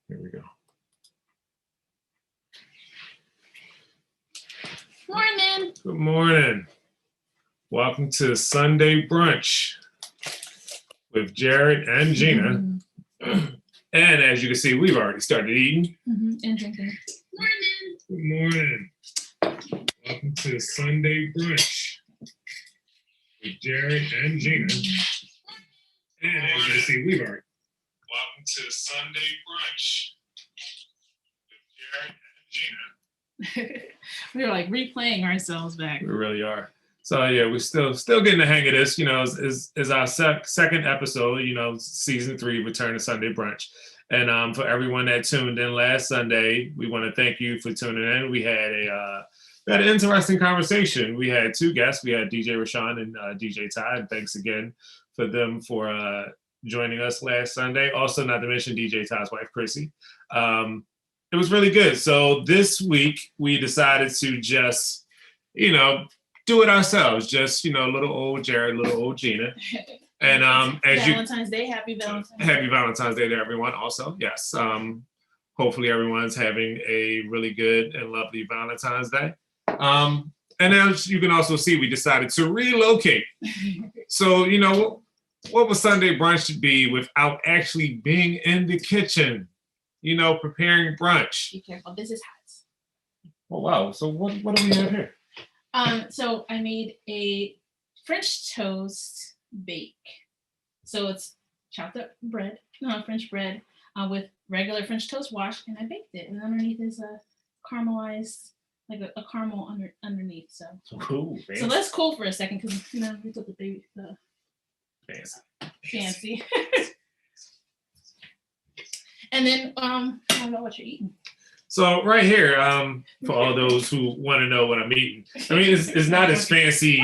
Here we go. Morning. Good morning. Welcome to Sunday Brunch with Jared and Gina. And as you can see, we've already started eating. And drinking. Morning. Good morning. Welcome to Sunday Brunch with Jared and Gina. And as you can see, we've already. Welcome to Sunday Brunch with Jared and Gina. We're like replaying ourselves back. We really are. So yeah, we're still getting the hang of this. You know, is our second episode. You know, season 3, Return to Sunday Brunch. And for everyone that tuned in last Sunday, we want to thank you for tuning in. We had an interesting conversation. We had 2 guests. We had DJ Rashawn and DJ Ty. And thanks again for them for joining us last Sunday. Also, not to mention DJ Ty's wife, Chrissy. It was really good. So this week we decided to just, you know, do it ourselves. Just, you know, little old Jared, little old Gina. And as Valentine's Day, happy Valentine's Day. Happy Valentine's Day to everyone also. Yes. Hopefully everyone's having a really good and lovely Valentine's Day. And as you can also see, we decided to relocate. So, you know, what would Sunday brunch be without actually being in the kitchen, you know, preparing brunch? Be careful, this is hot. Oh, wow. So what do we have here? So I made a French toast bake. So it's chopped up bread, French bread, with regular French toast wash, and I baked it. And underneath is a caramelized, like a caramel underneath. So Cool. So let's cool for a second because you know we took the baby fancy. And then I don't know what you're eating. So right here, for all those who want to know what I'm eating, I mean it's not as fancy.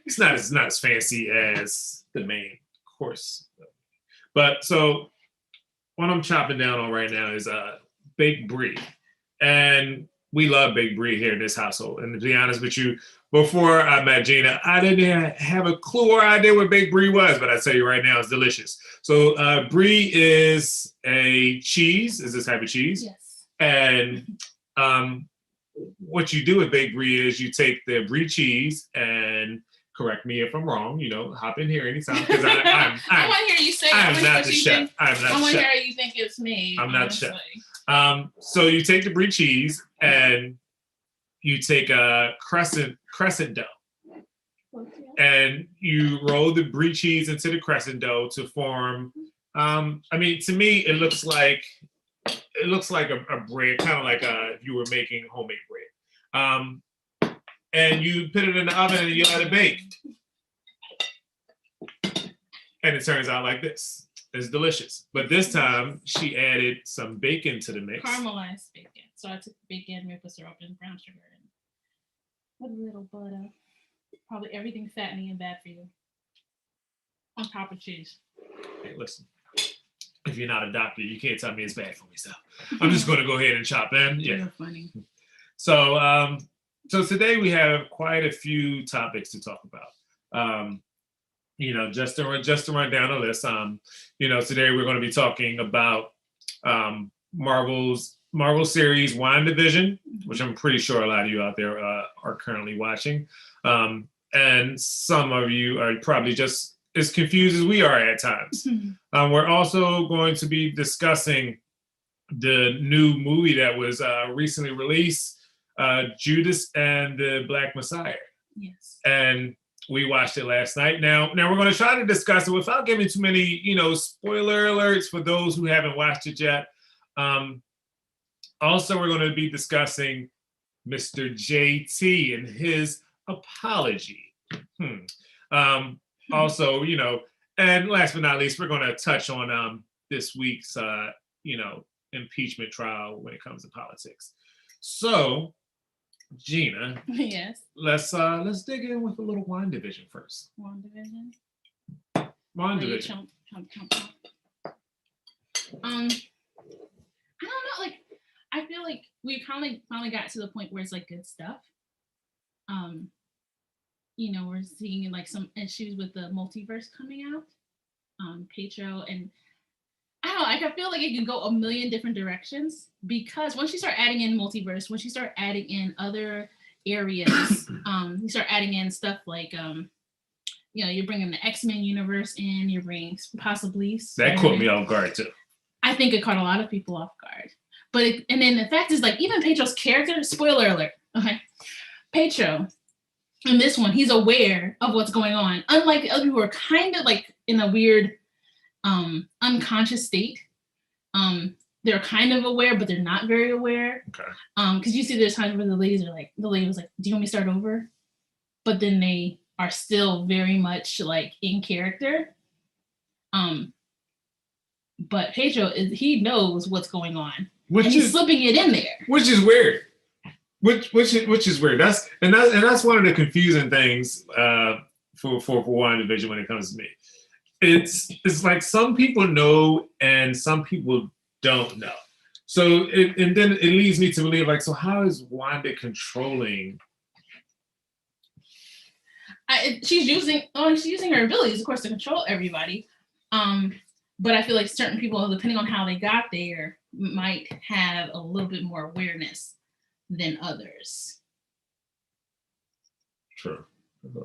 It's not as fancy as the main course. But so what I'm chopping down on right now is baked brie, and we love baked brie here in this household. And to be honest with you, before I met Gina, I didn't have a clue or idea what baked brie was, but I tell you right now, it's delicious. So brie is a cheese, is this type of cheese. Yes. And what you do with baked brie is you take the brie cheese and correct me if I'm wrong, you know, hop in here anytime because I want to hear you say I'm not the chef. I want to hear how you think it's made. I'm not the chef. So you take the brie cheese and you take a crescent dough. And you roll the brie cheese into the crescent dough to form, I mean, to me, it looks like a bread, kind of like if you were making homemade bread. And you put it in the oven and you let it bake. And it turns out like this. It's delicious. But this time, she added some bacon to the mix. Caramelized bacon. So I took bacon, maple syrup, and brown sugar, and a little butter. Probably everything fattening and bad for you. On top of cheese. Hey, listen. If you're not a doctor, you can't tell me it's bad for me. So I'm just going to go ahead and chop in. Yeah. You're funny. So, so today we have quite a few topics to talk about. You know, just to run down the list. You know, today we're going to be talking about Marvel series Wanda Vision, which I'm pretty sure a lot of you out there are currently watching, and some of you are probably just as confused as we are at times. We're also going to be discussing the new movie that was recently released, Judas and the Black Messiah. Yes. And we watched it last night. Now we're going to try to discuss it without giving too many, you know, spoiler alerts for those who haven't watched it yet. Also, we're going to be discussing Mr. JT and his apology. Also, you know, and last but not least, we're going to touch on this week's, you know, impeachment trial when it comes to politics. So, Gina, yes, let's dig in with a little Wanda Vision first. Wanda Vision. Wanda Vision. I don't know. Like, I feel like we finally got to the point where it's like good stuff. You know, we're seeing like some issues with the multiverse coming out. Petro, and I don't I can feel like it can go a million different directions because once you start adding in multiverse, once you start adding in other areas, you start adding in stuff like, you're bringing the X-Men universe in, you're bringing possibly That caught me off guard too. I think it caught a lot of people off guard. But and then the fact is, like, even Pedro's character, spoiler alert, okay, Pedro in this one, he's aware of what's going on, unlike the other people who are kind of like in a weird unconscious state. They're kind of aware, but they're not very aware. Okay. Because you see there's times where the lady was like, do you want me to start over? But then they are still very much like in character. But Pedro he knows what's going on. He's slipping it in there. Which is weird. Which is weird. That's one of the confusing things for Wanda Vision when it comes to me. It's like some people know and some people don't know. So and then it leads me to believe, like, so how is Wanda controlling? She's using her abilities, of course, to control everybody. But I feel like certain people, depending on how they got there, might have a little bit more awareness than others. True.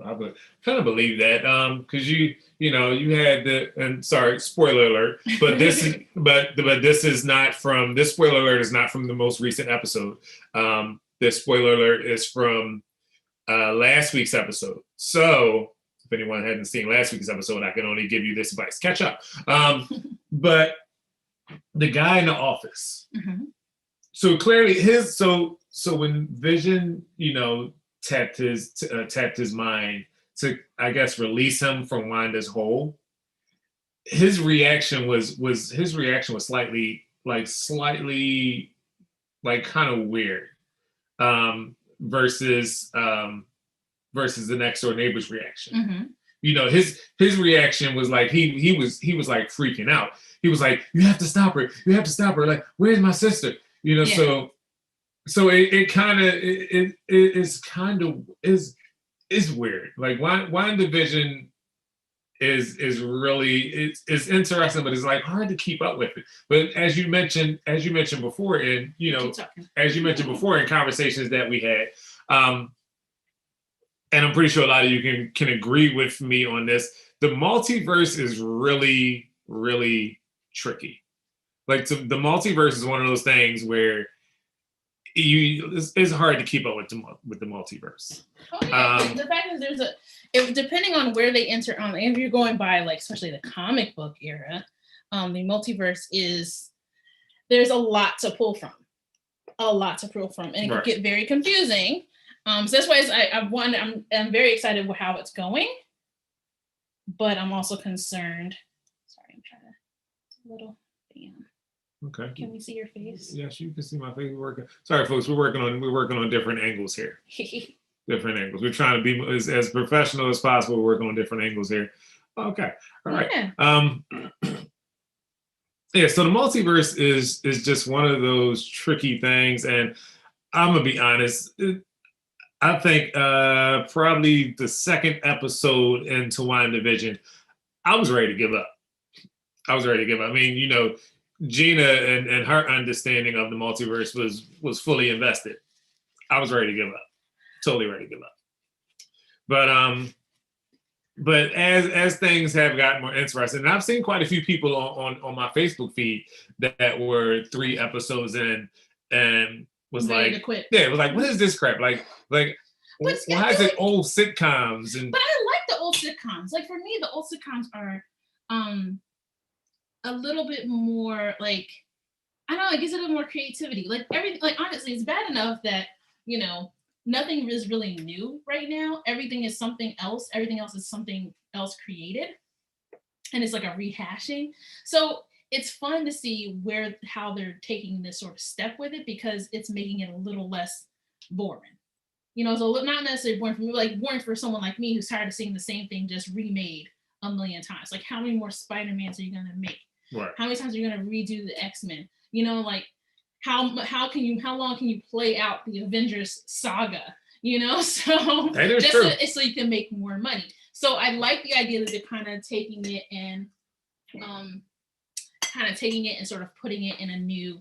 I kind of believe that because you had and sorry, spoiler alert, but this is this is not from this spoiler alert is not from the most recent episode. This spoiler alert is from last week's episode. So if anyone hadn't seen last week's episode, I can only give you this advice: catch up. But the guy in the office. Mm-hmm. So clearly so when Vision, tapped his mind to, I guess, release him from Wanda's hold, his reaction was slightly kind of weird, versus the next door neighbor's reaction. Mm-hmm. His reaction was like he was like freaking out. He was like, you have to stop her, like, where's my sister? Yeah. So it is weird. Like Wanda Vision is really it's interesting, but it's like hard to keep up with it. But as you mentioned before, in in conversations that we had, and I'm pretty sure a lot of you can agree with me on this. The multiverse is really, really tricky. Like the multiverse is one of those things where it's hard to keep up with the multiverse. Oh, yeah. The fact is depending on where they enter on, if you're going by like especially the comic book era, the multiverse there's a lot to pull from, and it can get very confusing. So that's why I'm very excited with how it's going, but I'm also concerned. Sorry, I'm trying to a little. Okay. Can we see your face? Yes, you can see my face. We're working. Sorry, folks. We're working on different angles here. Different angles. We're trying to be as professional as possible. We're working on different angles here. Okay. All right. Yeah. Yeah. So the multiverse is just one of those tricky things, and I'm gonna be honest. I think probably the second episode into Wanda Vision, I was ready to give up. I mean, Gina and her understanding of the multiverse was fully invested. I was ready to give up, totally ready to give up. But as things have gotten more interesting, and I've seen quite a few people on my Facebook feed that were 3 episodes in and was ready to quit. Yeah, it was like, what is this crap? Like why is it old sitcoms? But I like the old sitcoms. Like for me, the old sitcoms are a little bit more like, I don't know, it gives it a little more creativity. Like everything, like honestly, it's bad enough that, nothing is really new right now. Everything is something else. Everything else is something else created. And it's like a rehashing. So it's fun to see how they're taking this sort of step with it, because it's making it a little less boring. So not necessarily boring for me, like boring for someone like me who's tired of seeing the same thing just remade a million times. Like how many more Spider-Mans are you gonna make? Right. How many times are you gonna redo the X-Men? Like how long can you play out the Avengers saga? So that is true. So you can make more money. So I like the idea that they're kind of taking it and kind of taking it and sort of putting it in a new,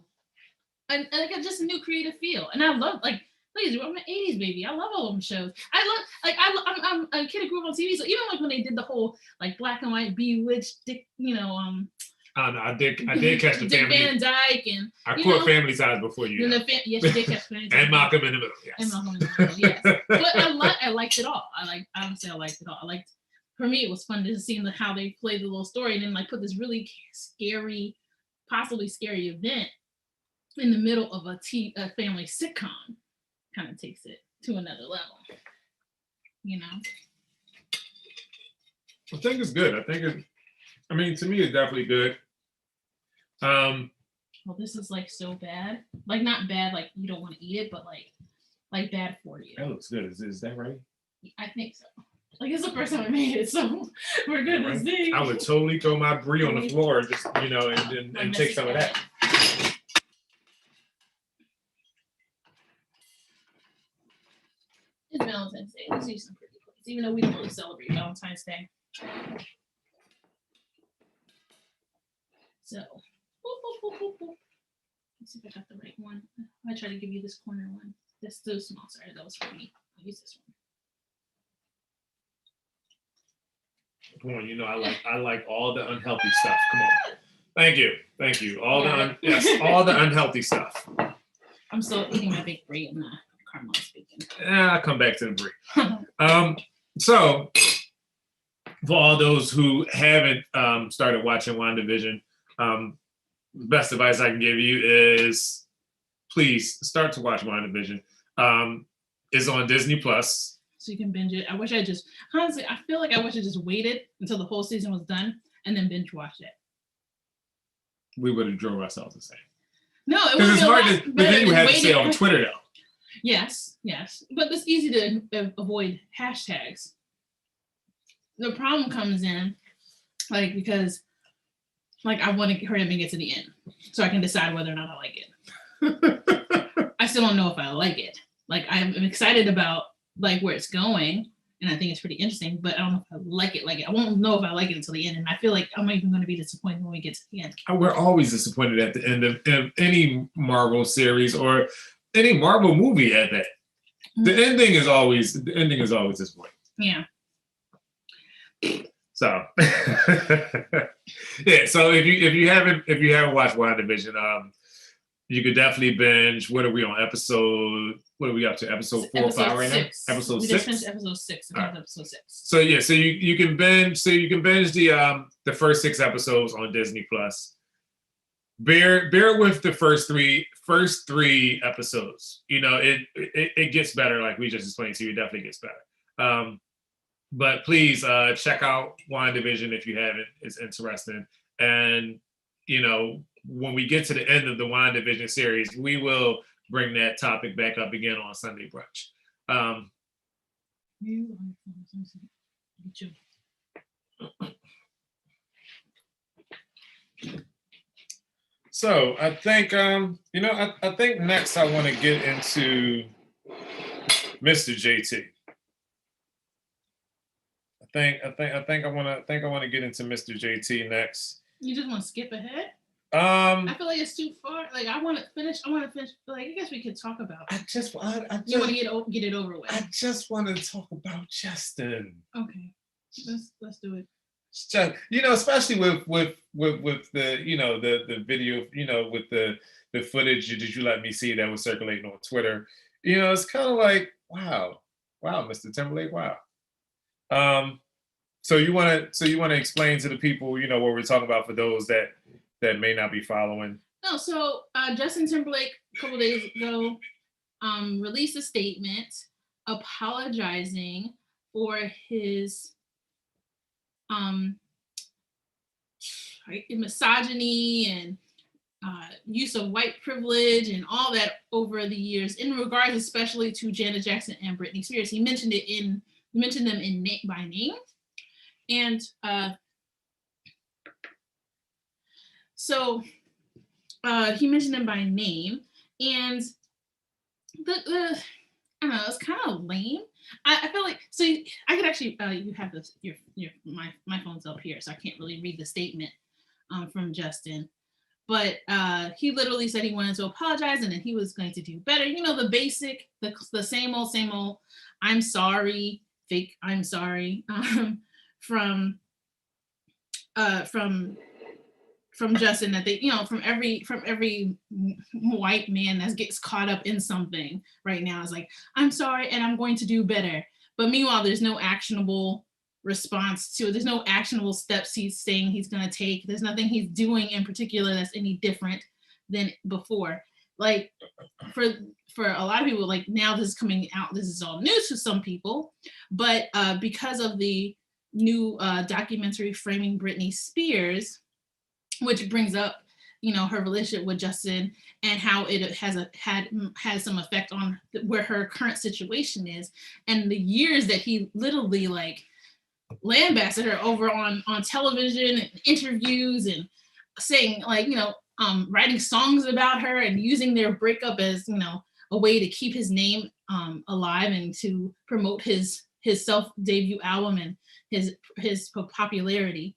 like just a new creative feel. And I love like. Please, I'm an 80s baby. I love all them shows. I'm a kid who grew up on TV, so even like when they did the whole like black and white Bewitched, Dick, I did catch the Dick family. Van Dyke and I caught Family Ties before you. Yes, you did catch Family Ties. And Malcolm in the Middle. Yes. And Malcolm in the Middle. Yes. But I liked it all. I liked it all. For me, it was fun to see how they played the little story and then like put this really scary, possibly scary event in the middle of a family sitcom. Kind of takes it to another level, I think it's good. To me, it's definitely good. Well, this is like so bad, like not bad, like you don't want to eat it, but like bad for you. That looks good. Is that right? I think so. Like it's the first time I made it, so we're good to see. I would totally throw my brie on the floor, just and take some of that. It's Valentine's Day. Let's do some pretty plates, even though we don't really celebrate Valentine's Day. So, let's see if I got the right one. I try to give you this corner one. That's too small. Sorry, that was for me. I'll use this one. Come on, I like all the unhealthy stuff. Come on. Thank you. All the unhealthy stuff. I'm still eating my baked brie and the caramelized bacon. I'll come back to the brie. So for all those who haven't started watching Wanda Vision, the best advice I can give you is please start to watch Wanda Vision. It's on Disney Plus. So you can binge it. I feel like I wish I just waited until the whole season was done and then binge watched it. We would have drove ourselves insane. No, it was it's hard to, but then you had to say on Twitter though. Yes, but it's easy to avoid hashtags. The problem comes in, because I want to hurry up and get to the end so I can decide whether or not I like it. I still don't know if I like it. I'm excited about where it's going, and I think it's pretty interesting, but I don't know if I like it. I won't know if I like it until the end, and I feel like I'm even going to be disappointed when we get to the end. We're always disappointed at the end of any Marvel series or any Marvel movie at that. The ending is always disappointing. Yeah. So yeah. So if you haven't watched WandaVision, you could definitely binge. What are we on episode? What are we up to? Episode 4 or 5 right now? Episode 6. Just finished episode 6. Right. Episode 6. So yeah. So you can binge. So you can binge the first 6 episodes on Disney Plus. Bear with the first three episodes. It gets better, like we just explained to you. It definitely gets better. But please check out WandaVision if you haven't. It's interesting. And when we get to the end of the WandaVision series, we will bring that topic back up again on Sunday Brunch. So I think I think next I want to get into Mr. JT. I think I want to get into Mr. JT next. You just want to skip ahead? I feel like it's too far. I want to finish. I guess we could talk about it. You want to get it over with. I just want to talk about Justin. Okay, let's do it. Just, especially with the the video, with the footage that you let me see that was circulating on Twitter. It's kind of like wow, Mr. Timberlake, wow. So you want to explain to the people, what we're talking about for those that may not be following. No, so Justin Timberlake a couple days ago released a statement apologizing for his misogyny and use of white privilege and all that over the years, in regards especially to Janet Jackson and Britney Spears. He mentioned them by name, and so he mentioned them by name, and the I don't know, it's kind of lame. I feel like, so I could actually you have this my phone's up here, so I can't really read the statement from Justin, but he literally said he wanted to apologize and then he was going to do better. You know, the basic, the same old, I'm sorry, fake I'm sorry, from Justin, that they, you know, from every white man that gets caught up in something right now is like, I'm sorry and I'm going to do better. But meanwhile, there's no actionable response to it. There's no actionable steps he's saying he's going to take. There's nothing he's doing in particular that's any different than before. Like for a lot of people, like now this is coming out, this is all news to some people, but because of the new documentary Framing Britney Spears, which brings up, you know, her relationship with Justin and how it has some effect on where her current situation is, and the years that he literally like lambasted her over on television and interviews and saying like, you know, writing songs about her and using their breakup as, you know, a way to keep his name alive and to promote his self debut album and his popularity.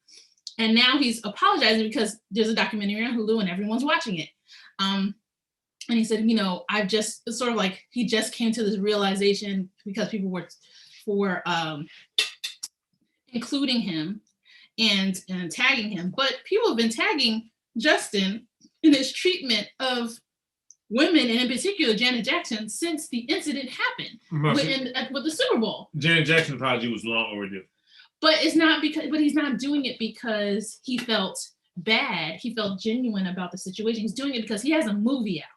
And now he's apologizing because there's a documentary on Hulu and everyone's watching it. And he said, you know, I've just sort of like, he just came to this realization because people were including him and tagging him. But people have been tagging Justin in his treatment of women, and in particular Janet Jackson, since the incident happened with the Super Bowl. Janet Jackson's apology was long overdue. But it's not because, but he's not doing it because he felt bad. He felt genuine about the situation. He's doing it because he has a movie out.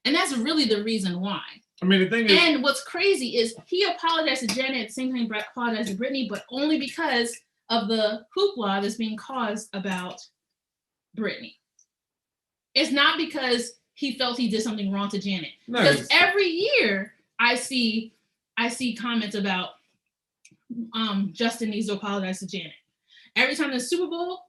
And that's really the reason why. I mean, the thing is, and what's crazy is he apologized to Janet at the same time he apologized to Britney, but only because of the hoopla that's being caused about Britney. It's not because he felt he did something wrong to Janet. No, because every year I see comments about Justin needs to apologize to Janet. Every time the Super Bowl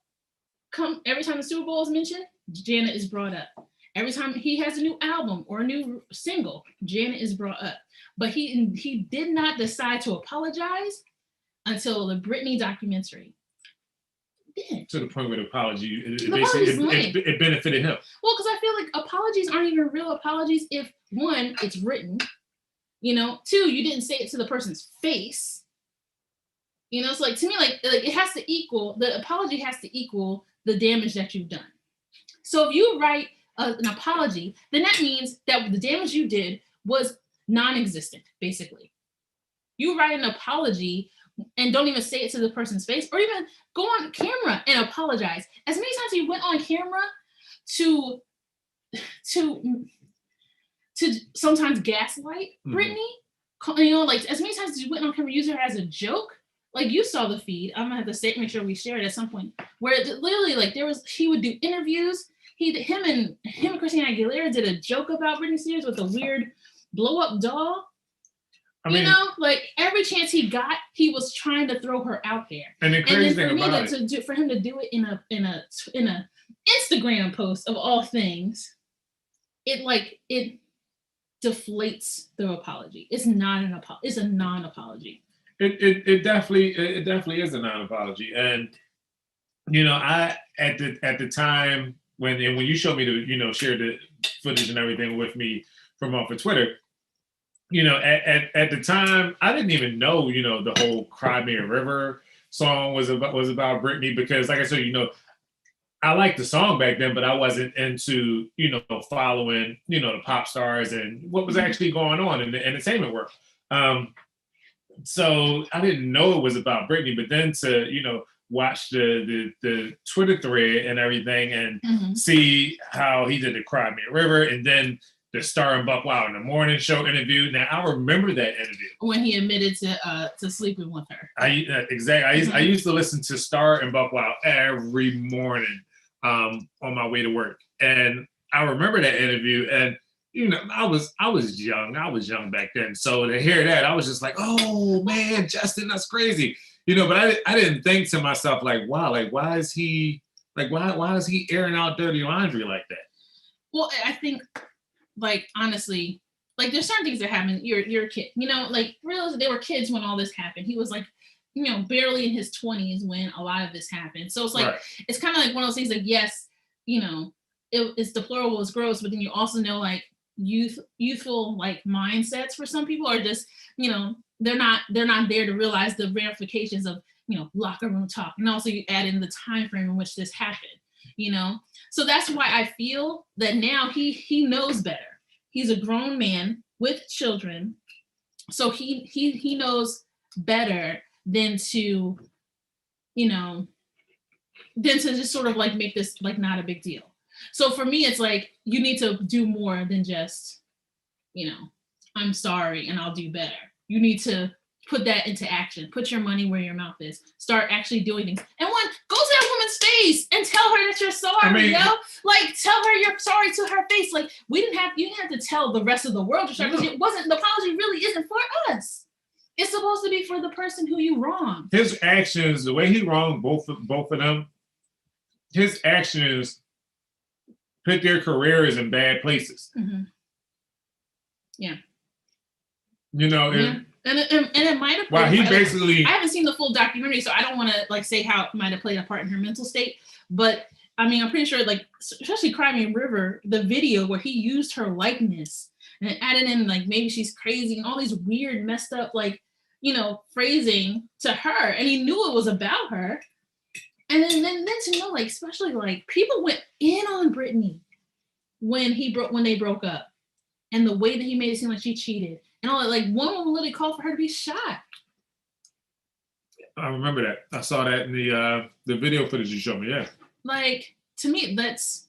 is mentioned, Janet is brought up. Every time he has a new album or a new single, Janet is brought up. But he did not decide to apologize until the Britney documentary. To the point where the apology, it benefited him. Well, because I feel like apologies aren't even real apologies if, one, it's written, you know, two, you didn't say it to the person's face. You know, it's like, to me, like it has to equal, the apology has to equal the damage that you've done. So if you write an apology, then that means that the damage you did was non-existent, basically. You write an apology and don't even say it to the person's face, or even go on camera and apologize. As many times you went on camera to sometimes gaslight Britney, you know, like as many times as you went on camera, use her as a joke. Like you saw the feed. I'm gonna have to make sure we share it at some point. Where it literally, like he would do interviews. Him and Christina Aguilera did a joke about Britney Spears with a weird blow up doll. I mean, you know, like every chance he got, he was trying to throw her out there. And the crazy thing about it, for him to do it in a Instagram post of all things, it deflates the apology. It's not an apology. It's a non-apology. It definitely is a non-apology. And you know, I at the time when you showed me share the footage and everything with me from off of Twitter. You know, at the time, I didn't even know, you know, the whole Cry Me a River song was about Britney, because like I said, you know, I liked the song back then, but I wasn't into, you know, following, you know, the pop stars and what was actually going on in the entertainment world. So I didn't know it was about Britney, but then to, you know, watch the Twitter thread and everything and see how he did the Cry Me a River, and then the Star and Buck Wild in the Morning Show interview. Now I remember that interview when he admitted to sleeping with her. I used to listen to Star and Buck Wild every morning on my way to work, and I remember that interview. And you know, I was young back then, so to hear that, I was just like, oh man, Justin, that's crazy, you know. But I didn't think to myself like, wow, like why is he airing out dirty laundry like that? Well, I think, like, honestly, like there's certain things that happen. You're a kid, you know, like realize they were kids when all this happened. He was like, you know, barely in his 20s when a lot of this happened. So it's like, It's kind of like one of those things like, yes, you know, it's deplorable, it's gross, but then you also know like youthful like mindsets for some people are just, they're not there to realize the ramifications of, locker room talk. And also you add in the time frame in which this happened, so that's why I feel that now he knows better. He's a grown man with children, so he knows better than to just sort of like make this like not a big deal. So for me, it's like you need to do more than just, I'm sorry and I'll do better. You need to put that into action. Put your money where your mouth is. Start actually doing things. And go to that woman's face and tell her that you're sorry. Like tell her you're sorry to her face. Like you didn't have to tell the rest of the world you're sorry, because the apology really isn't for us. It's supposed to be for the person who you wronged. His actions, the way he wronged both of them, his actions put their careers in bad places. Mm-hmm. Yeah. And it might have. Wow, he basically. I haven't seen the full documentary, so I don't want to like say how it might have played a part in her mental state. But I mean, I'm pretty sure, like, especially Crimea River, the video where he used her likeness and added in like maybe she's crazy and all these weird, messed up like phrasing to her, and he knew it was about her. And then to know, like, especially like people went in on Britney when they broke up, and the way that he made it seem like she cheated. And all that, like one woman literally called for her to be shot. I remember that. I saw that in the video footage you showed me. Yeah. Like to me, that's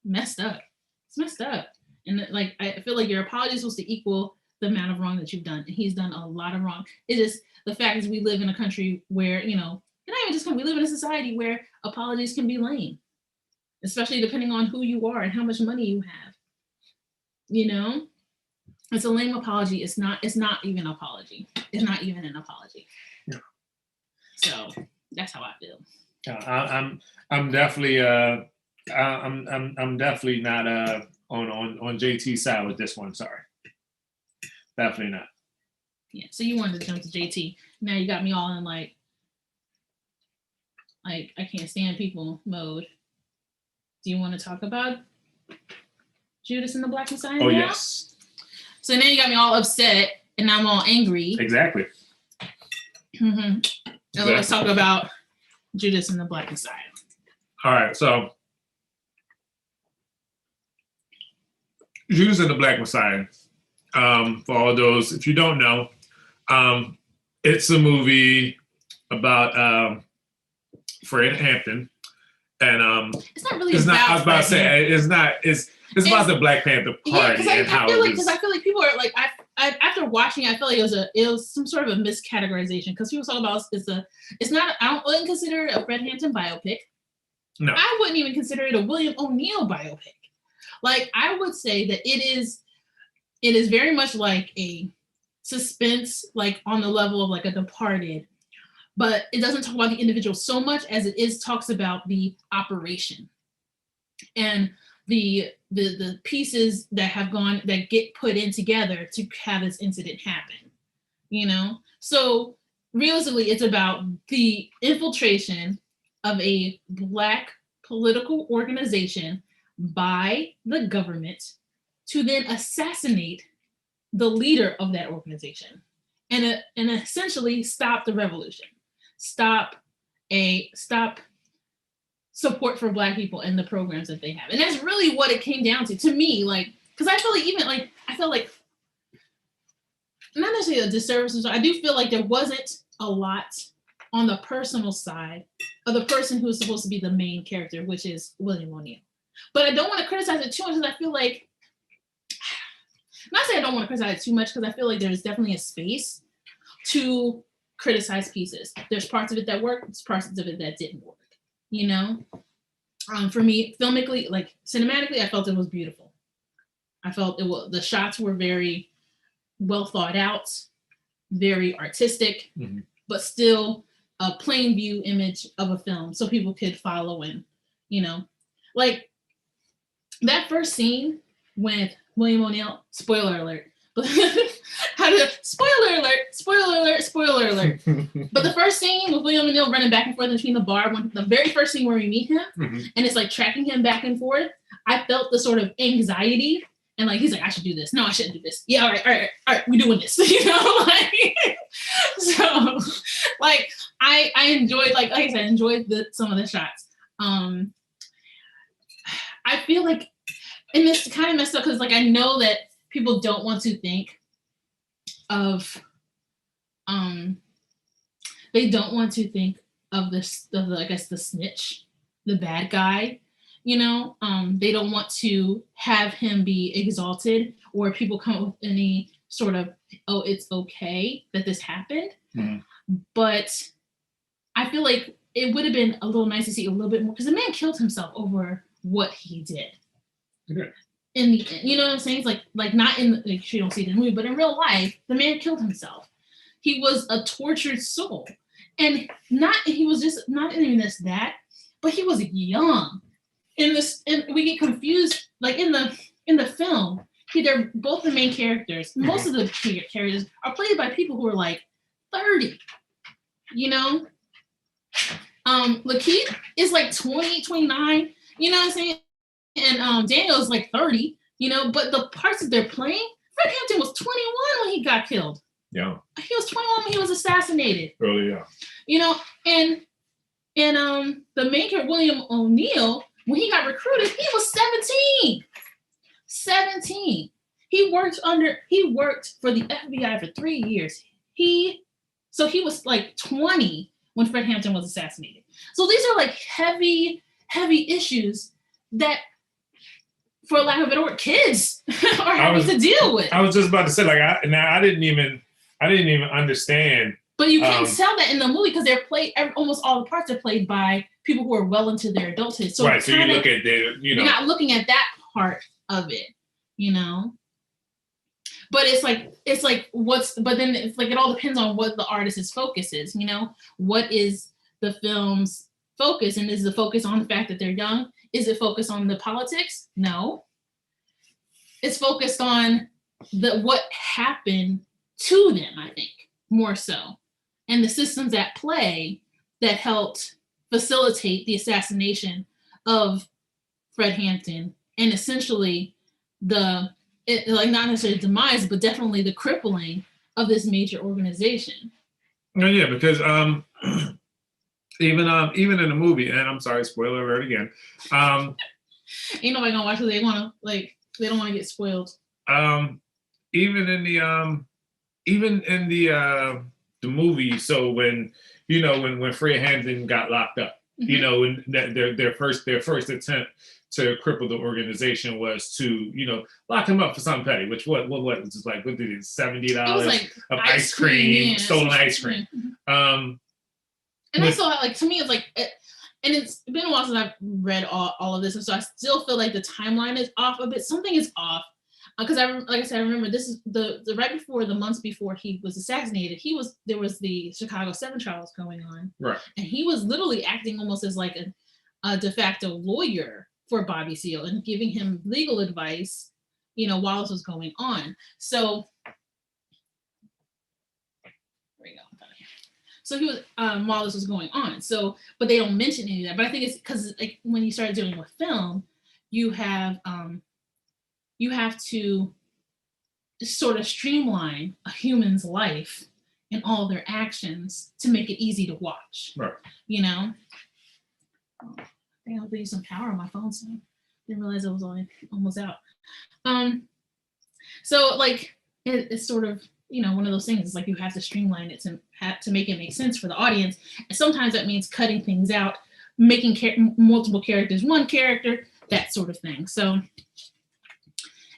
messed up. It's messed up. And like I feel like your apology is supposed to equal the amount of wrong that you've done. And he's done a lot of wrong. It is the fact is we live in a country where and not even just we live in a society where apologies can be lame, especially depending on who you are and how much money you have. It's a lame apology. It's not even an apology. It's not even an apology. Yeah. So that's how I feel. I'm definitely I'm definitely not on JT's side with this one. Sorry. Definitely not. Yeah. So you wanted to jump to JT. Now you got me all in like I can't stand people mode. Do you want to talk about Judas and the Black Messiah? Oh, now? yes. So now you got me all upset and I'm all angry. Exactly. Mm-hmm. Now let's talk about Judas and the Black Messiah. All right. So Judas and the Black Messiah. For all those, if you don't know, it's a movie about Fred Hampton. And it's not really it's about not, I was about to say, it's not, it's about the Black Panther Party. Yeah, and how because I feel like people are like, I after watching, I felt like it was some sort of a miscategorization, because people talk about I wouldn't consider it a Fred Hampton biopic. No, I wouldn't even consider it a William O'Neill biopic. Like I would say that it is very much like a suspense, like on the level of like a Departed. But it doesn't talk about the individual so much as it talks about the operation and the pieces that get put in together to have this incident happen. So realistically, it's about the infiltration of a Black political organization by the government to then assassinate the leader of that organization and essentially stop the revolution. Stop support for Black people and the programs that they have. And that's really what it came down to me, like, because I feel like I felt like not necessarily a disservice. I do feel like there wasn't a lot on the personal side of the person who is supposed to be the main character, which is William O'Neill. But I don't want to criticize it too much, because I feel like, not saying I don't want to criticize it too much, because I feel like there's definitely a space to criticize pieces. There's parts of it that worked, there's parts of it that didn't work. For me, filmically, like cinematically, I felt it was beautiful. I felt the shots were very well thought out, very artistic, mm-hmm. but still a plain view image of a film, so people could follow in. Like that first scene with William O'Neill. Spoiler alert. Spoiler alert. But the first scene with William O'Neill running back and forth between the bar, the very first scene where we meet him, mm-hmm. and it's like tracking him back and forth, I felt the sort of anxiety, and like he's like, I should do this. No, I shouldn't do this. Yeah, all right, we're doing this. Like so, like I enjoyed like I said, enjoyed some of the shots. I feel like, and this kind of messed up because like I know that people don't want to think of they don't want to think of this I guess the snitch, the bad guy, they don't want to have him be exalted or people come up with any sort of, oh, it's okay that this happened. But I feel like it would have been a little nice to see a little bit more because the man killed himself over what he did. Okay. In the end, you know what I'm saying? It's like not in like you don't see it in the movie, but in real life, the man killed himself. He was a tortured soul, and he was just not even that, but he was young. And we get confused. Like in the film, they're both the main characters. Most of the characters are played by people who are like 30. Lakeith is like 20, 29. You know what I'm saying? And Daniel's like 30, but the parts that they're playing, Fred Hampton was 21 when he got killed. Yeah. He was 21 when he was assassinated. Early, yeah. And the main character, William O'Neill, when he got recruited, he was 17. 17. He worked for the FBI for 3 years. So he was like 20 when Fred Hampton was assassinated. So these are like heavy, heavy issues that, for lack of a better word, kids are having to deal with. I was just about to say, like, I didn't even understand. But you can't tell that in the movie because they're played. Almost all the parts are played by people who are well into their adulthood. So right. So you look at you're not looking at that part of it, But it's like but then it's like it all depends on what the artist's focus is. What is the film's focus, and is the focus on the fact that they're young? Is it focused on the politics? No. It's focused on what happened to them, I think, more so. And the systems at play that helped facilitate the assassination of Fred Hampton and essentially not necessarily demise, but definitely the crippling of this major organization. Oh, yeah, because even in the movie, and I'm sorry, spoiler alert again. Ain't nobody gonna watch it. They want to they don't want to get spoiled. Even in the movie, so when Fred Hampton got locked up, and their first attempt to cripple the organization was to lock him up for something petty, which what was just like, what did it, $70 of ice cream, stolen ice cream. And I saw to me it's like, and it's been a while since I've read all of this, and so I still feel like the timeline is off a bit. Something is off because I remember this is the right before, the months before he was assassinated. There was the Chicago 7 trials going on, right? And he was literally acting almost as like a de facto lawyer for Bobby Seale and giving him legal advice, while this was going on. So there you go. So he was while this was going on. So, but they don't mention any of that. But I think it's because like when you start dealing with film, you have to sort of streamline a human's life and all their actions to make it easy to watch. Right. I think I'll use some power on my phone, so I didn't realize it was almost out. So like it's sort of one of those things. It's like you have to streamline it to make it make sense for the audience, and sometimes that means cutting things out, making multiple characters one character, that sort of thing. So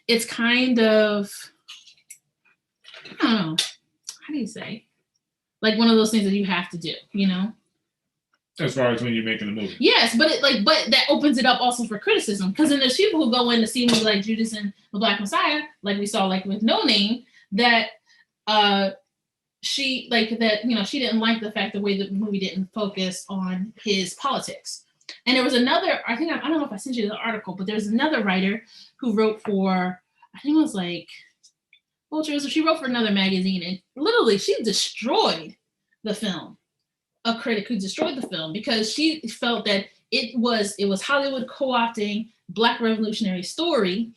it's kind of, I don't know, how do you say, like one of those things that you have to do, As far as when you're making a movie. Yes, but but that opens it up also for criticism, because then there's people who go in to see movies like Judas and the Black Messiah, like we saw like with No Name, that she didn't like the fact the way the movie didn't focus on his politics. And there was another, I don't know if I sent you the article, but there's another writer who wrote for, I think it was like Vulture, so she wrote for another magazine, and literally she destroyed the film. A critic who destroyed the film because she felt that it was Hollywood co-opting Black revolutionary story,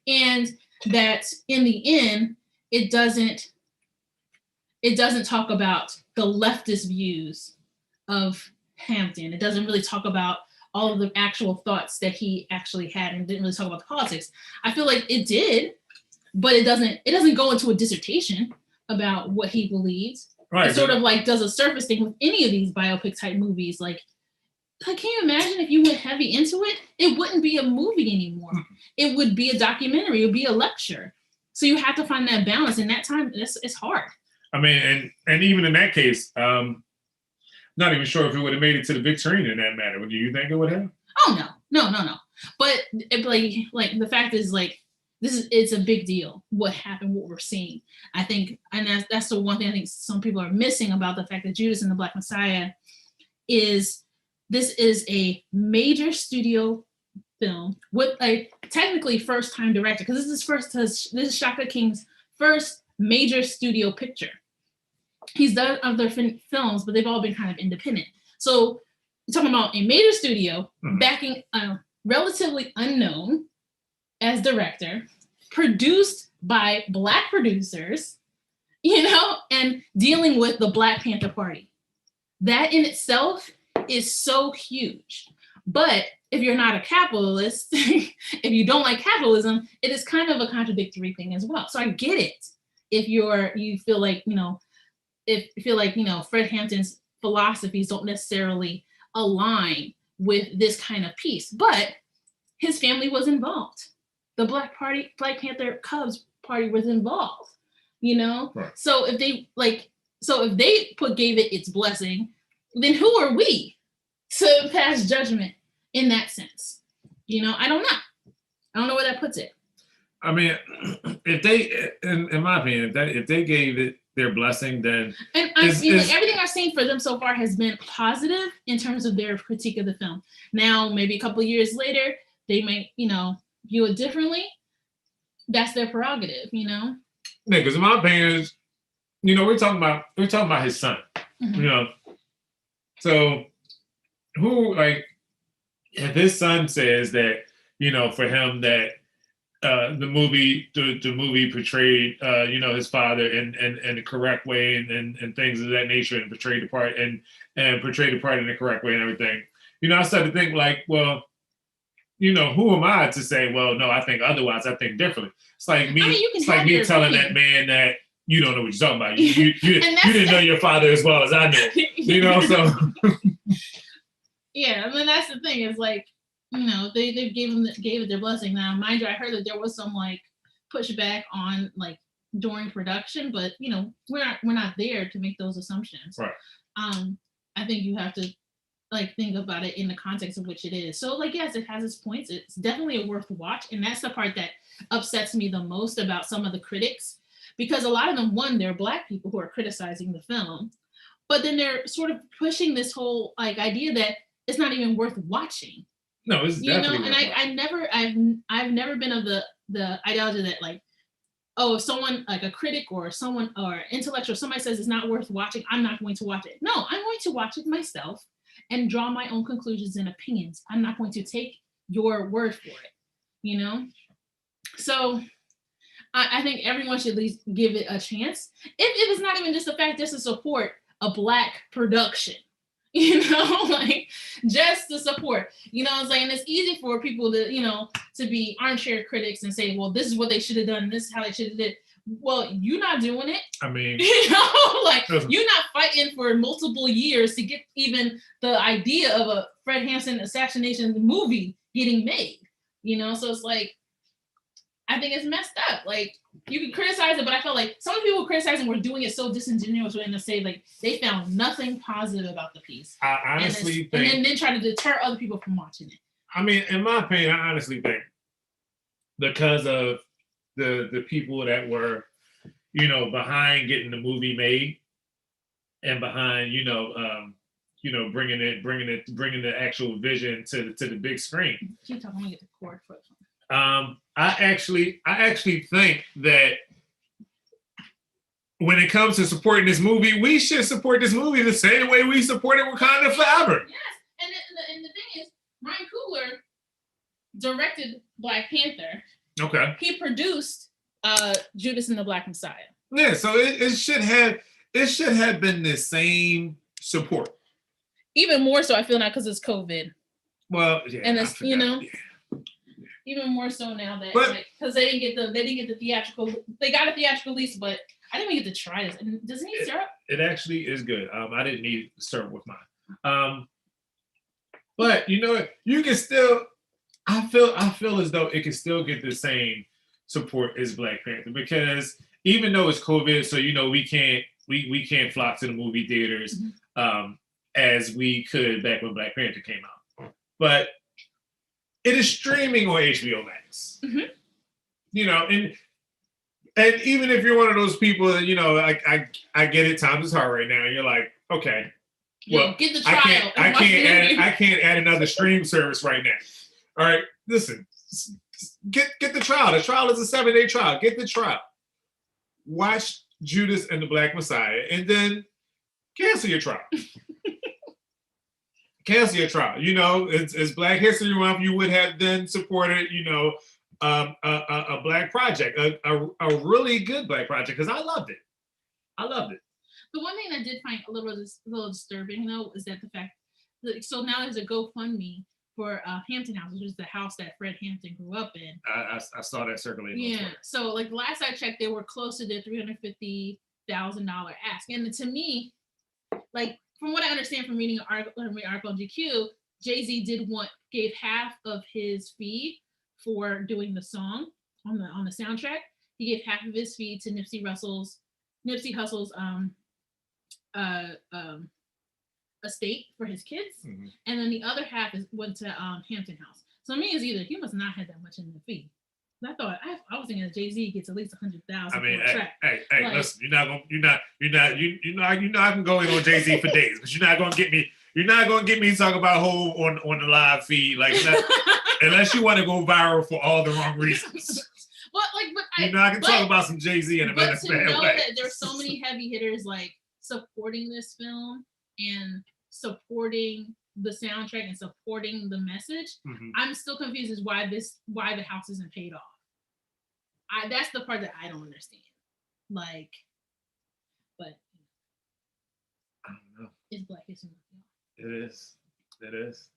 and that in the end, it doesn't talk about the leftist views of Hampton. It doesn't really talk about all of the actual thoughts that he actually had, and didn't really talk about the politics. I feel like it did, but it doesn't go into a dissertation about what he believes. Right. It sort of like does a surface thing with any of these biopic type movies. Like, can you imagine if you went heavy into it? It wouldn't be a movie anymore. It would be a documentary. It would be a lecture. So you have to find that balance. And that time, it's hard. I mean, and even in that case, not even sure if it would have made it to the big screen in that matter. Do you think it would have? Oh no. But like the fact is, like, it's a big deal what happened, what we're seeing. I think, and that's the one thing I think some people are missing about the fact that Judas and the Black Messiah is, this is a major studio film with a technically first time director, because this is Shaka King's first major studio picture. He's done other films, but they've all been kind of independent. So you're talking about a major studio backing a relatively unknown as director, produced by Black producers, and dealing with the Black Panther Party. That in itself is so huge. But if you're not a capitalist, if you don't like capitalism, it is kind of a contradictory thing as well. So I get it. If you feel like, Fred Hampton's philosophies don't necessarily align with this kind of piece, but his family was involved. The Black Panther Cubs party was involved, Right. So if they gave it its blessing, then who are we to pass judgment in that sense? I don't know where that puts it. I mean, if they, in my opinion, if they gave it their blessing, then everything I've seen for them so far has been positive in terms of their critique of the film. Now, maybe a couple of years later, they might, view it differently. That's their prerogative, Yeah, because in my opinion, we're talking about his son, So who, like, if his son says that, for him that the movie portrayed his father in the correct way and things of that nature, and portrayed the part and portrayed the part in the correct way and everything, I started to think, like, well, who am I to say, well, no, I think otherwise, I think differently. It's like me, me telling that man that you don't know what you're talking about. You didn't know your father as well as I know, so. Yeah, I mean, that's the thing, is like, they gave it their blessing. Now, mind you, I heard that there was some like pushback on like during production, but we're not there to make those assumptions. Right. I think you have to like think about it in the context of which it is. So like, yes, it has its points. It's definitely a worth watch, and that's the part that upsets me the most about some of the critics, because a lot of them, they're Black people who are criticizing the film, but then they're sort of pushing this whole like idea that it's not even worth watching. No, it's definitely. And I've never been of the ideology that like, oh, if someone like a critic or someone or intellectual, somebody says it's not worth watching, I'm not going to watch it. No, I'm going to watch it myself and draw my own conclusions and opinions. I'm not going to take your word for it, So I think everyone should at least give it a chance. If it's not even just the fact just to support a Black production, like just to support, I'm saying? It's easy for people to, to be armchair critics and say, well, this is what they should have done. This is how they should have did. Well, you're not doing it. I mean, like you're not fighting for multiple years to get even the idea of a Fred Hampton assassination movie getting made, So it's like, I think it's messed up. Like, you can criticize it, but I felt like some people criticizing were doing it so disingenuous in to say like they found nothing positive about the piece. I honestly think, and then try to deter other people from watching it. I mean, in my opinion, I honestly think because of the people that were, behind getting the movie made and behind, bringing the actual vision to the big screen. Keep talking. I'm gonna get the cord for it. I actually think that when it comes to supporting this movie, we should support this movie the same way we supported Wakanda Forever. Yes, and the thing is, Ryan Coogler directed Black Panther. Okay. He produced Judas and the Black Messiah. Yeah, so it should have been the same support. Even more so, I feel now because it's COVID. Well, yeah, and it's yeah. Even more so now that because they didn't get the theatrical. They got a theatrical release, but I didn't even get to try this. And does it need syrup? It actually is good. I didn't need syrup with mine. But you know what? You can still. I feel as though it can still get the same support as Black Panther because even though it's COVID, so you know we can't flock to the movie theaters as we could back when Black Panther came out. But it is streaming on HBO Max. Mm-hmm. You know, and even if you're one of those people that, you know, I get it, times is hard right now. You're like, okay, well, get the trial. I can't add another stream service right now. All right, listen, get the trial. The trial is a 7-day trial. Get the trial. Watch Judas and the Black Messiah, and then cancel your trial. Cancel your trial. You know, it's Black History Month. You would have then supported, you know, a Black project, a really good Black project, because I loved it. The one thing I did find a little disturbing though is that the fact that so now there's a GoFundMe for Hampton House, which is the house that Fred Hampton grew up in. I saw that circulating. Yeah. So like last I checked, they were close to their $350,000 ask, and to me, like from what I understand from reading an article on GQ, Jay-Z gave half of his fee for doing the song on the soundtrack. He gave half of his fee to Nipsey Hussle's estate for his kids, and then the other half went to Hampton House. So I mean, it's either he must not have that much in the fee. I thought I was thinking that Jay-Z gets at least 100,000. I mean, hey, like, listen, you're not I can go in on Jay-Z for days, but you're not gonna get me to talk about who on the live feed like that, unless you want to go viral for all the wrong reasons. I can talk about some Jay-Z in a minute. But to know that there's so many heavy hitters like supporting this film and supporting the soundtrack and supporting the message, I'm still confused as why the house isn't paid off. That's the part that I don't understand. Like, but I don't know. It's Black History Month. It is.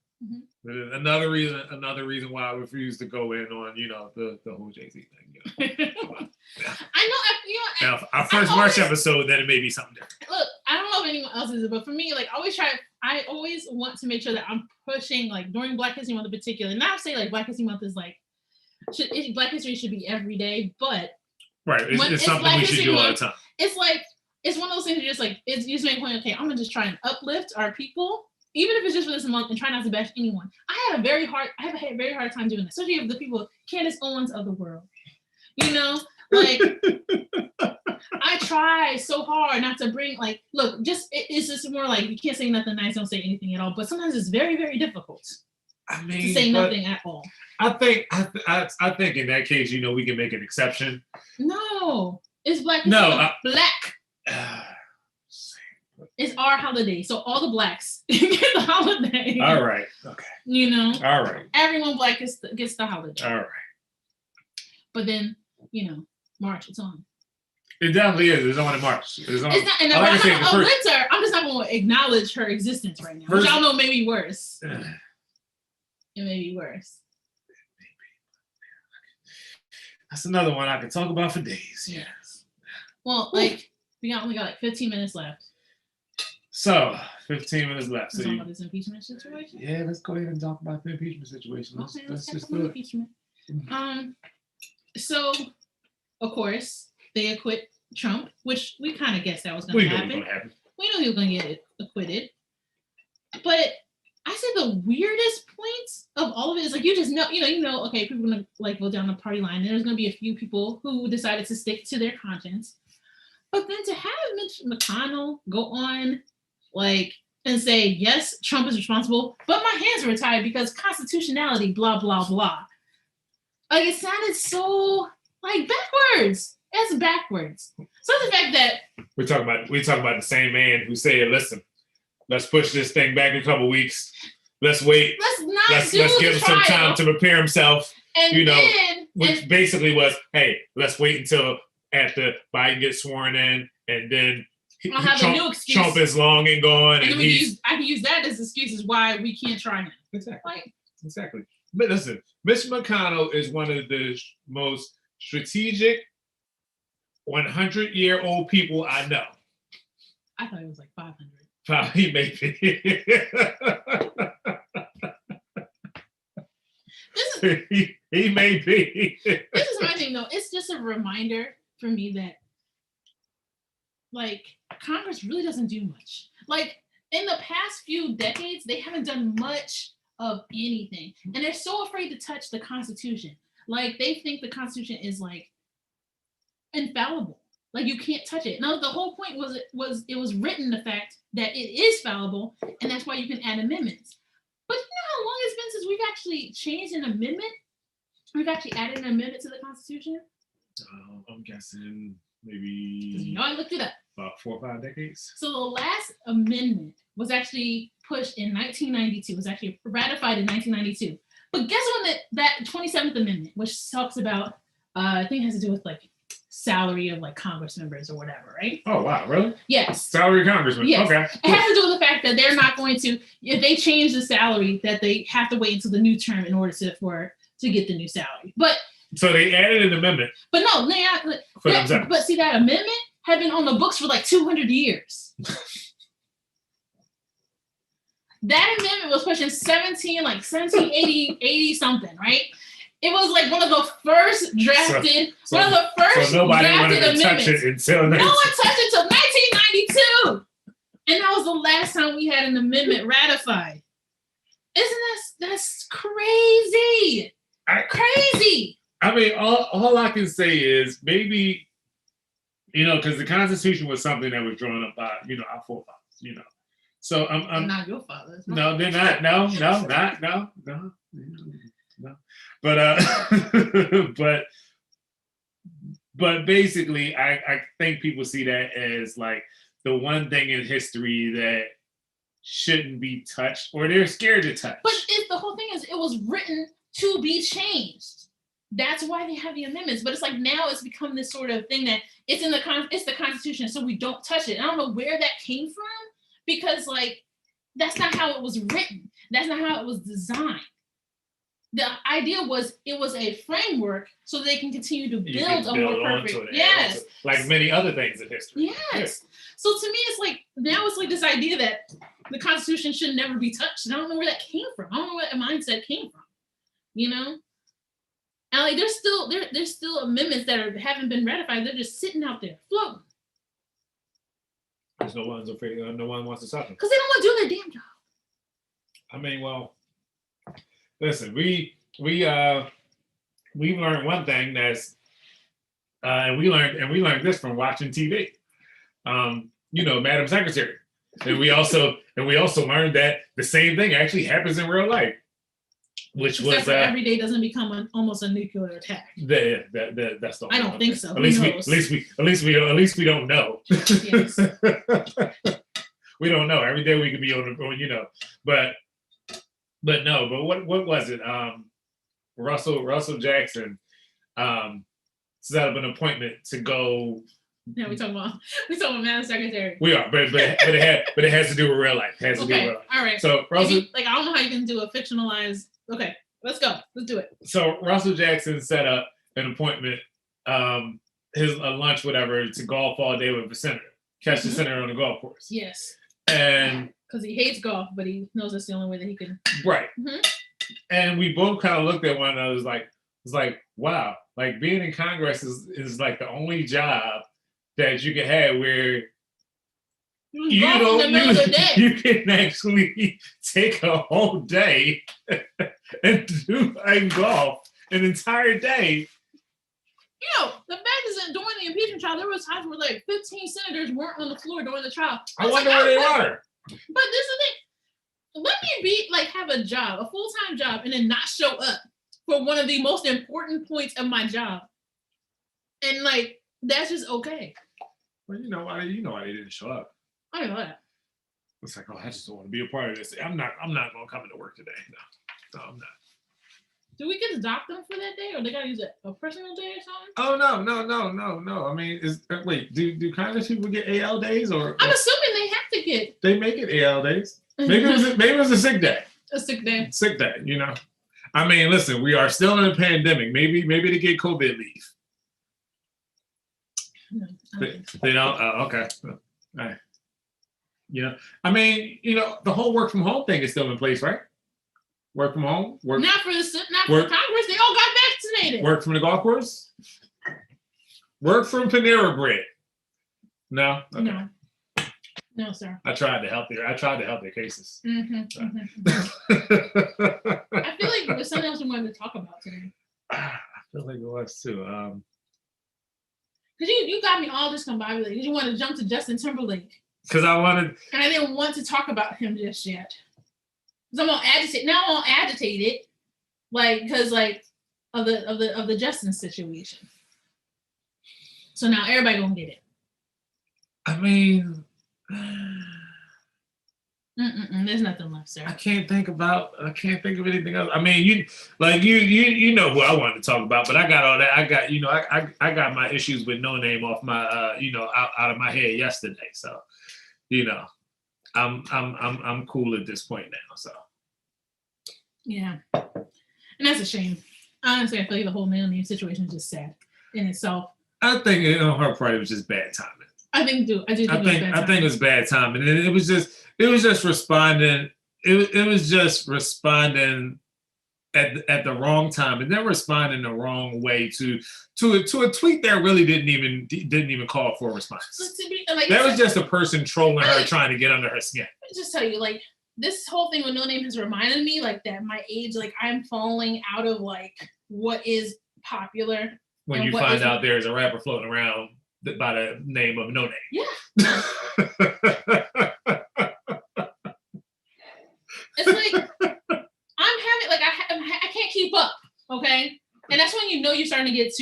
But another reason why I refuse to go in on, you know, the whole Jay-Z thing. You know? Now, our first March episode, then it may be something different. Look, I don't know if anyone else is, but for me, like, I always want to make sure that I'm pushing, like, during Black History Month in particular. Not say like Black History Month is like, Black History should be every day, but right, it's something we should do all the time. It's like it's one of those things that just like you just make a point. Okay, I'm gonna just try and uplift our people. Even if it's just for this month, and try not to bash anyone. I have a very hard time doing this, especially if the people, Candace Owens of the world. You know, like I try so hard not to bring like, look, it's just more like you can't say nothing nice, don't say anything at all. But sometimes it's very, very difficult. I mean, to say nothing at all. I think in that case, you know, we can make an exception. No, it's Black. Black. It's our holiday, so all the Blacks get the holiday. All right. Okay. You know. All right. Everyone Black gets the holiday. All right. But then, you know, March, it's on. It definitely is. It's on in March. It's not. And around winter, I'm just not going to acknowledge her existence right now, which y'all know may be worse. It may be worse. That's another one I could talk about for days. Yes. Well, like we only got like 15 minutes left. So 15 minutes left. Let's talk about this impeachment situation. Yeah, let's go ahead and talk about the impeachment situation. Let's just do impeachment. So of course they acquit Trump, which we kind of guessed that was going to happen. We knew he was going to get acquitted. But I said the weirdest points of all of it is like you just know, okay, people are gonna like go down the party line, and there's gonna be a few people who decided to stick to their conscience. But then to have Mitch McConnell go on like and say, yes, Trump is responsible, but my hands are tied because constitutionality, blah, blah, blah. Like it sounded so like backwards. It's backwards. So the fact that we talk about the same man who said, listen, let's push this thing back a couple weeks. let's wait. Let's Give him some time to prepare himself. And which basically was, hey, let's wait until after Biden gets sworn in, and then I'll have a new excuse. Trump is long and gone, and I can use that as excuses why we can't try him. Exactly. But listen, Mitch McConnell is one of the most strategic 100-year-old people I know. I thought it was like 500. Probably, maybe. He may be. This is my thing, though. It's just a reminder for me that, like, Congress really doesn't do much. Like, in the past few decades, they haven't done much of anything. And they're so afraid to touch the Constitution. Like, they think the Constitution is, like, infallible. Like, you can't touch it. Now, the whole point was it was written the fact that it is fallible, and that's why you can add amendments. But you know how long it's been since we've actually changed an amendment? We've actually added an amendment to the Constitution? I'm guessing maybe... I looked it up. About 4 or 5 decades. So the last amendment was actually pushed in 1992. It was actually ratified in 1992. But guess when that 27th Amendment, which talks about, I think it has to do with like salary of like Congress members or whatever, right? Oh, wow, really? Yes. Salary congressman. Yes. Okay. It has to do with the fact that they're not going to, if they change the salary, that they have to wait until the new term in order to get the new salary. But so they added an amendment. But no, but see, that amendment had been on the books for like 200 years. That amendment was pushed in 1780 something, right? It was like one of the first drafted, so nobody wanted to touch it until no one touched it until 1992, and that was the last time we had an amendment ratified. That's crazy? Crazy. I mean, all I can say is maybe, because the Constitution was something that was drawn up by, our forefathers, So I'm not your fathers. No, they're not. No. But but basically, I think people see that as like the one thing in history that shouldn't be touched, or they're scared to touch. But the whole thing is, it was written to be changed. That's why they have the amendments. But it's like now it's become this sort of thing that it's the Constitution, so we don't touch it. And I don't know where that came from, because like that's not how it was written. That's not how it was designed. The idea was it was a framework so they can continue to build a more perfect. Yes. Like many other things in history. Yes. Yeah. So to me, it's like now it's like this idea that the Constitution should never be touched. And I don't know where that came from. I don't know where that mindset came from. And like there's still amendments that haven't been ratified. They're just sitting out there floating. Because no one wants to stop them. Because they don't want to do their damn job. I mean, well, listen, we learned one thing that's and we learned this from watching TV. Madam Secretary. And we also learned that the same thing actually happens in real life. Which was every day doesn't become almost a nuclear attack. That's the. I don't think so. At least we don't know. Yes. We don't know. Every day we could be on but what was it? Russell Jackson set up an appointment to go. Yeah, we talking about Madam Secretary. We are, but it has to do with real life. It has to do with real life. All right. So Russell, I don't know how you can do a fictionalized. Okay, let's go. Let's do it. So Russell Jackson set up an appointment, his lunch, whatever, to golf all day with the senator, catch the senator on the golf course. Yes. And because he hates golf, but he knows that's the only way that he can. Right. Mm-hmm. And we both kind of looked at one another. It's like, wow, like being in Congress is like the only job that you can have where you can actually take a whole day and do golf an entire day. The fact is that during the impeachment trial, there was times where like 15 senators weren't on the floor during the trial. I wonder where they are. But this is the thing. Let me have a job, a full-time job, and then not show up for one of the most important points of my job. And like, that's just okay. Well, you know why they didn't show up. I know that. It's like, oh, I just don't want to be a part of this. I'm not gonna come into work today. No, I'm not. Do we get to dock them for that day, or they gotta use a personal day or something? Oh no. I mean, wait, do college people get AL days or? I'm assuming they have to get. They make it AL days. Maybe it was a sick day. A sick day. Sick day, you know. I mean, listen, we are still in a pandemic. Maybe they get COVID leave. No, they don't. Okay. All right. You know, I mean, you know, the whole work from home thing is still in place, right? Work from home. Not for Congress. They all got vaccinated. Work from the golf course. Work from Panera Bread. No. Okay. No, sir. I tried to help their cases. Mm-hmm. I feel like there's something else we wanted to talk about today. I feel like it was too. Because you got me all discombobulated because you wanted to jump to Justin Timberlake. Because I wanted. And I didn't want to talk about him just yet. Because I'm all agitated. Now I'm all agitated. Because of the Justin situation. So now everybody gonna get it. I mean, there's nothing left, sir. I can't think of anything else. I mean, you know who I wanted to talk about, but I got all that. I got my issues with No Name off my out of my head yesterday. So, you know, I'm cool at this point now. So. Yeah, and that's a shame. Honestly, I feel like the whole No Name situation is just sad in itself. I think on her part it was just bad timing. I think it was bad timing, and it was just responding. It was just responding at the wrong time, and then responding the wrong way to a tweet that really didn't even call for a response. That was just a person trolling her, trying to get under her skin. Let me just tell you, this whole thing with No Name has reminded me that my age, I'm falling out of what is popular. When you find out there's a rapper floating around by the name of No Name. Yeah. It's I can't keep up, okay? And that's when you know you're starting to get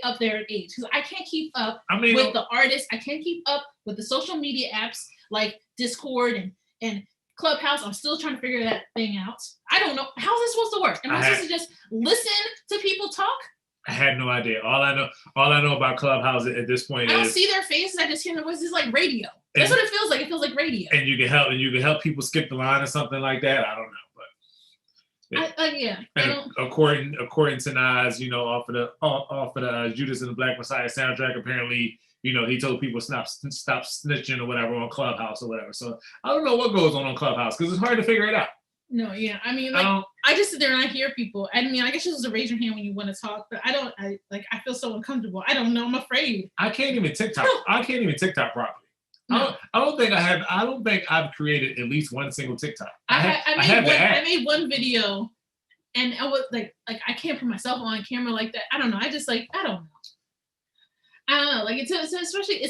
up there in age. Because I can't keep up with the artists. I can't keep up with the social media apps like Discord and Clubhouse. I'm still trying to figure that thing out. I don't know. How is this supposed to work? Am I supposed to just listen to people talk? I had no idea. All I know about Clubhouse at this point I don't see their faces. I just hear their voices like radio. That's what it feels like. It feels like radio. And you can help people skip the line or something like that. I don't know, but yeah. And according to Nas, off of the Judas and the Black Messiah soundtrack, apparently, he told people stop snitching or whatever on Clubhouse or whatever. So I don't know what goes on Clubhouse because it's hard to figure it out. No, yeah. I mean, I just sit there and I hear people. I mean, I guess you're supposed to raise your hand when you want to talk, but I feel so uncomfortable. I don't know. I'm afraid. I can't even TikTok. I can't even TikTok properly. No. I don't think I've created at least one single TikTok. I made one video, and I was I can't put myself on camera like that. I don't know. I just I don't know. It's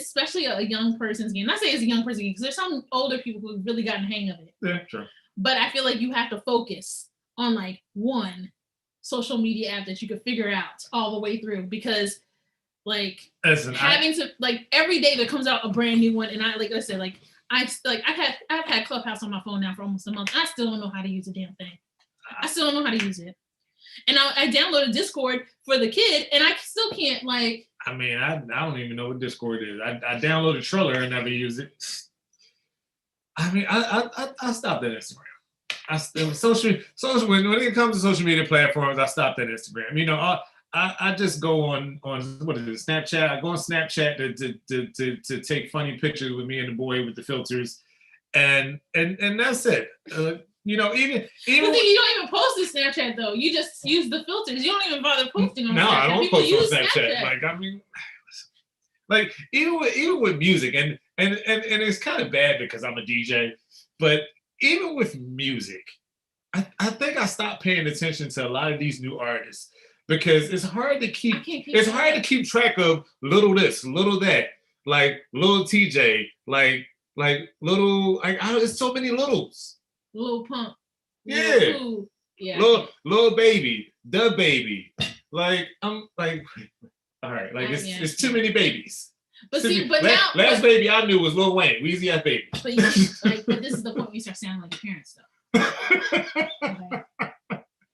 especially a young person's game. Not say it's a young person's game because there's some older people who've really gotten the hang of it. Yeah, sure. But I feel like you have to focus on one social media app that you could figure out all the way through because every day there comes out a brand new one and I've had Clubhouse on my phone now for almost a month. I still don't know how to use the damn thing. I still don't know how to use it. And I downloaded Discord for the kid and I still can't I mean, I don't even know what Discord is. I downloaded Triller and never used it. I mean, I stopped at Instagram. When it comes to social media platforms, I stopped at Instagram. I just go on what is it, Snapchat. I go on Snapchat to take funny pictures with me and the boy with the filters, and that's it. Even you don't even post the Snapchat though. You just use the filters. You don't even bother posting on Snapchat. No, I don't post on Snapchat. Even with music, and it's kind of bad because I'm a DJ, but even with music, I think I stopped paying attention to a lot of these new artists because it's hard to keep track of little this, little that, like little TJ, like little it's so many littles. Lil Pump. Yeah. Lil Baby, the baby. All right, it's too many babies. But see, but now last baby I knew was Lil Wayne, Weezy F baby. But you like, but this is the point where you start sounding like your parents, though. Okay.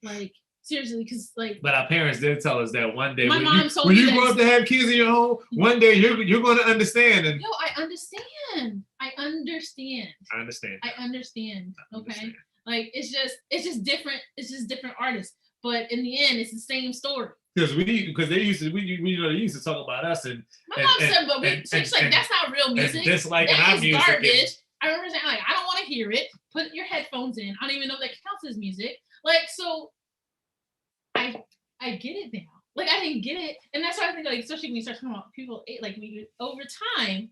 Like seriously, because like. But our parents did tell us that one day my mom told when me you grow up to have kids in your home, one day you're going to understand. And yo, I understand. I understand. Okay. Like it's just different. It's just different artists. But in the end, it's the same story. Because they used to talk about us and my mom said, but she's like, that's not real music. Disliking our music. Garbage. I remember saying, like, I don't want to hear it. Put your headphones in. I don't even know if that counts as music. Like, so I get it now. Like, I didn't get it, and that's why I think, like, especially when you start talking about people, like, over time,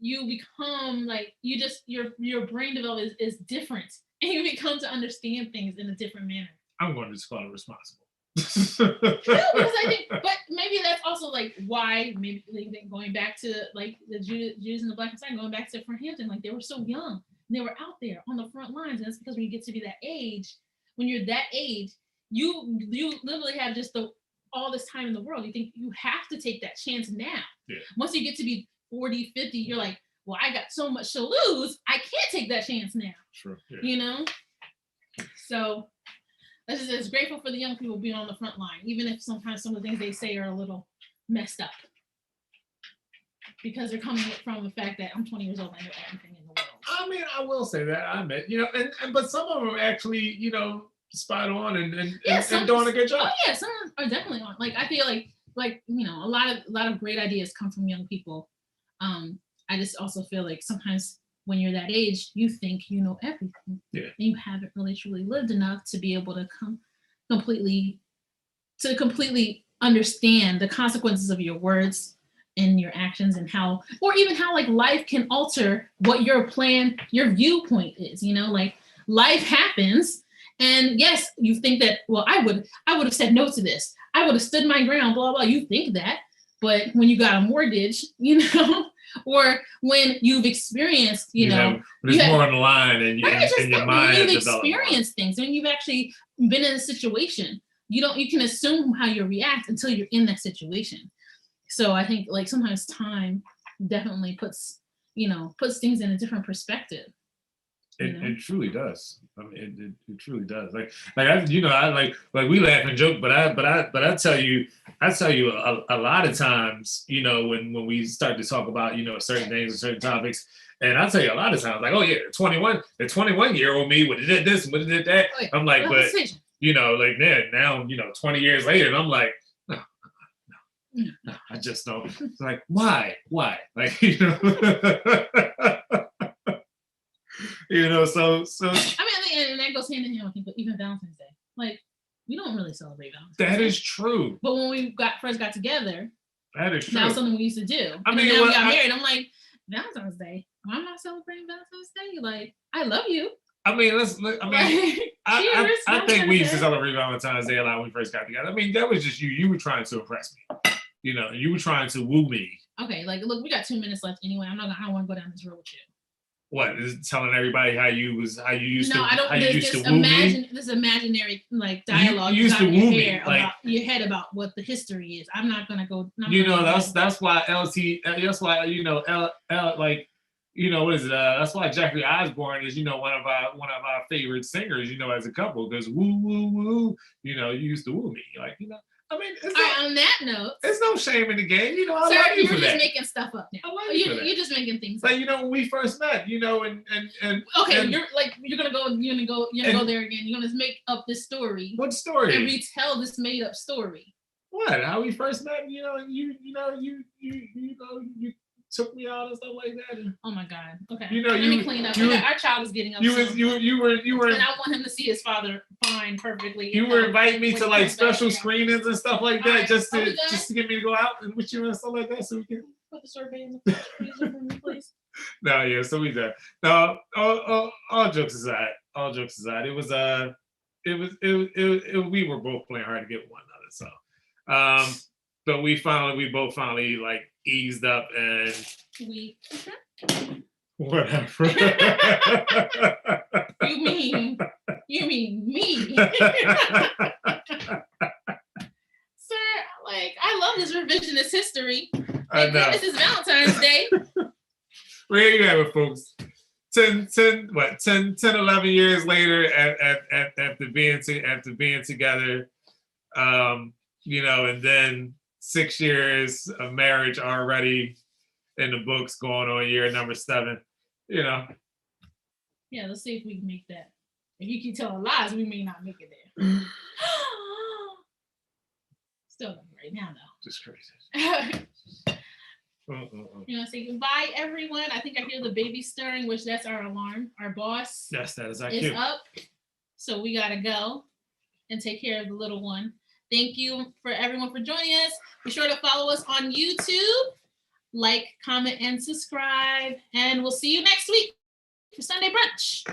you become like your brain development is different, and you become to understand things in a different manner. I'm going to just call it responsible. No, because I think, but maybe that's also like why maybe going back to like the Judas and the Black Messiah, going back to Hampton, like they were so young, and they were out there on the front lines, and that's because when you get to be that age, when you're that age, you literally have just all this time in the world. You think you have to take that chance now. Yeah. Once you get to be 40, 50, you're like, well, I got so much to lose, I can't take that chance now. Sure. Yeah. You know, so. It's grateful for the young people being on the front line, even if sometimes some of the things they say are a little messed up. Because they're coming from the fact that I'm 20 years old and I know everything in the world. I mean, I will say that, I admit, but some of them are actually, spot on and doing a good job. Oh yeah, some are definitely on. Like I feel like a lot of great ideas come from young people. I just also feel like sometimes when you're that age, you think you know everything. Yeah. And you haven't really truly lived enough to be able to completely understand the consequences of your words and your actions and how like life can alter what your viewpoint is, like life happens. And yes, you think that, well, I would have said no to this. I would have stood my ground, blah, blah. You think that, but when you got a mortgage, or when you've experienced, there's more on the line and your mind. When you've experienced things, when you've actually been in a situation, you can assume how you react until you're in that situation. So I think like sometimes time definitely puts things in a different perspective. It truly does. I mean, it truly does. Like I we laugh and joke, but I tell you a lot of times, when we start to talk about, certain things and certain topics, and I tell you a lot of times, like, oh yeah, the 21-year-old me would have did this and would have did that. Oh, yeah. I'm like, but now 20 years later, and I'm like, no, I just don't. It's like, why? Like, so I mean, and that goes hand in hand with even Valentine's Day. Like, we don't really celebrate Valentine's Day. That is true. But when we first got together, that is true. That was something we used to do. I mean, now we got married. I'm like, Valentine's Day. Why am I celebrating Valentine's Day? Like, I love you. I mean, I think we used to celebrate Valentine's Day a lot when we first got together. I mean, that was just you. You were trying to impress me. You were trying to woo me. Okay, like, look, we got 2 minutes left anyway. I don't want to go down this road with you. What is telling everybody how you used to woo me? This imaginary like dialogue you used to woo me about your head about what the history is. I'm not gonna go. That's why LT. That's why like what is it? That's why Jeffrey Osborne is one of our favorite singers. As a couple, because woo woo woo. You used to woo me like I mean, on that note, there's no shame in the game. I love you for that. You're just making stuff up now. You're just making things up. Like, when we first met, and okay, you're gonna go there again. You're gonna make up this story. What story? And retell this made up story. What? How we first met? You took me out and stuff like that. And, oh my God. Okay. Let me clean up. Our child is getting up. You were. And I want him to see his father fine perfectly. You were inviting me to like special screenings and stuff like that, right. just to get me to go out and with you and stuff like that, so we can put the survey in the freezer for me, please. No, yeah. So we done. No, all jokes aside. It was we were both playing hard to get one another. So, but we both finally like eased up and whatever. You mean me. Sir, like, I love this revisionist history. Thank goodness it's Valentine's Day. Well, here you have it, folks. 10, 11 years later after being together, you know, and then 6 years of marriage already in the books, going on year number 7, you know. Yeah, let's see if we can make that. If you keep telling lies, we may not make it there. Still not right now, though. Just crazy. You know, say goodbye, everyone. I think I hear the baby stirring, which that's our alarm. Our boss Yes, that is our is cue. up. So we got to go and take care of the little one. Thank you for everyone for joining us. Be sure to follow us on YouTube. Like, comment, and subscribe. And we'll see you next week for Sunday Brunch.